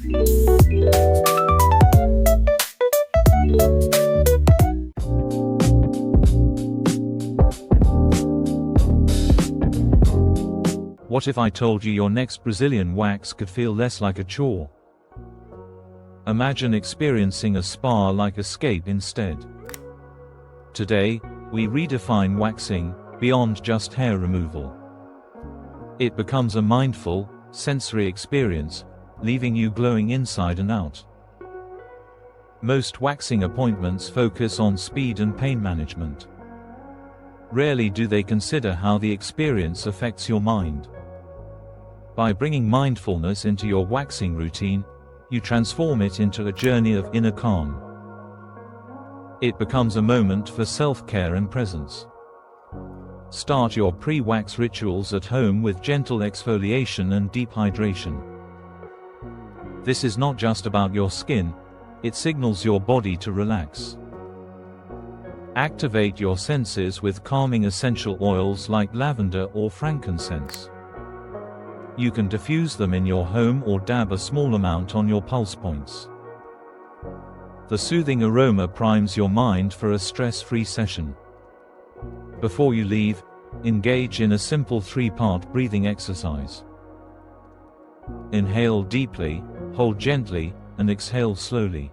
What if I told you your next Brazilian wax could feel less like a chore? Imagine experiencing a spa-like escape instead. Today, we redefine waxing beyond just hair removal. It becomes a mindful, sensory experience, leaving you glowing inside and out. Most waxing appointments focus on speed and pain management. Rarely do they consider how the experience affects your mind. By bringing mindfulness into your waxing routine, you transform it into a journey of inner calm. It becomes a moment for self-care and presence. Start your pre-wax rituals at home with gentle exfoliation and deep hydration. This is not just about your skin, it signals your body to relax. Activate your senses with calming essential oils like lavender or frankincense. You can diffuse them in your home or dab a small amount on your pulse points. The soothing aroma primes your mind for a stress-free session. Before you leave, engage in a simple 3-part breathing exercise. Inhale deeply, hold gently, and exhale slowly.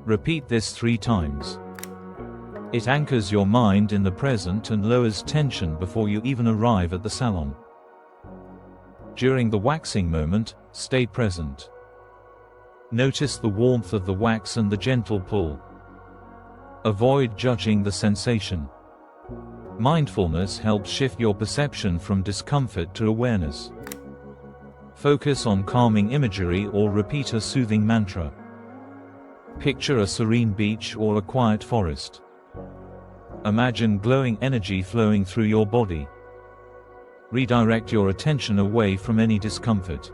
Repeat this 3 times. It anchors your mind in the present and lowers tension before you even arrive at the salon. During the waxing moment, stay present. Notice the warmth of the wax and the gentle pull. Avoid judging the sensation. Mindfulness helps shift your perception from discomfort to awareness. Focus on calming imagery or repeat a soothing mantra. Picture a serene beach or a quiet forest. Imagine glowing energy flowing through your body. Redirect your attention away from any discomfort.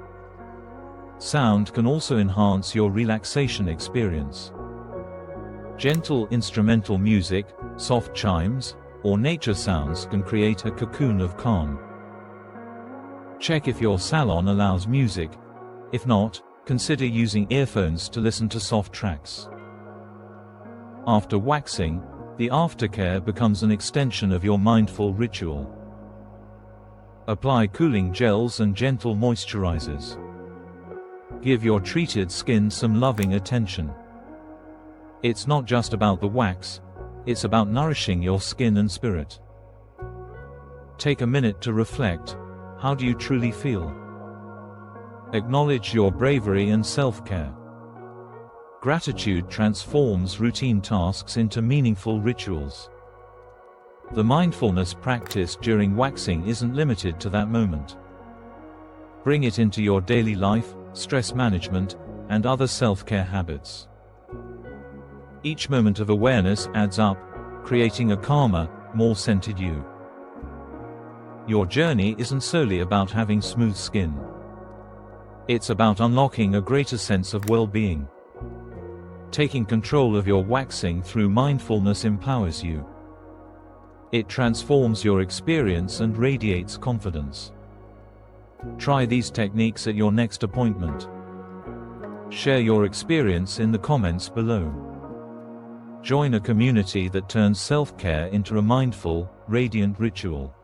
Sound can also enhance your relaxation experience. Gentle instrumental music, soft chimes, or nature sounds can create a cocoon of calm. Check if your salon allows music. If not, consider using earphones to listen to soft tracks. After waxing, the aftercare becomes an extension of your mindful ritual. Apply cooling gels and gentle moisturizers. Give your treated skin some loving attention. It's not just about the wax, it's about nourishing your skin and spirit. Take a minute to reflect. How do you truly feel? Acknowledge your bravery and self-care. Gratitude transforms routine tasks into meaningful rituals. The mindfulness practice during waxing isn't limited to that moment. Bring it into your daily life, stress management, and other self-care habits. Each moment of awareness adds up, creating a calmer, more centered you. Your journey isn't solely about having smooth skin. It's about unlocking a greater sense of well-being. Taking control of your waxing through mindfulness empowers you. It transforms your experience and radiates confidence. Try these techniques at your next appointment. Share your experience in the comments below. Join a community that turns self-care into a mindful, radiant ritual.